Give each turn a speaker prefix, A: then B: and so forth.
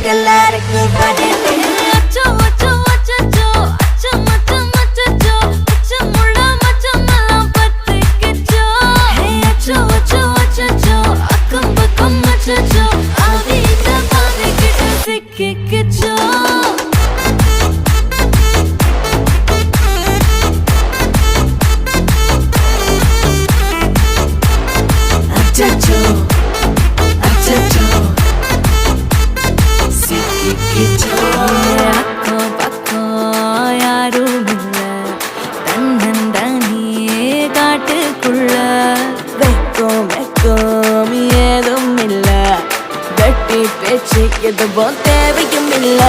A: எல்லாருக்கும் பதில் அச்சோ அச்சோ அச்சோ அச்சம் அச்சம் அச்சோ அச்சமுள்ள மச்சமெல்லாம் பத்திக்கிச்சோ அச்சோ அச்சோ அச்சோ அக்கம் பக்கம் அச்சோ ஆவிட்ட பாவிக்கிட்ட சிக்கிக்கிச்சோ அச்சோ அச்சோ சிக்கிக்கிச்சோ அக்கம் பக்கம் யாரும் இல்ல தன்னந்தனியே காட்டுக்குள்ள வெக்கம் வெக்கம் ஏதும் இல்ல வெட்டி பேச்சு எதுவும் தேவையும் இல்ல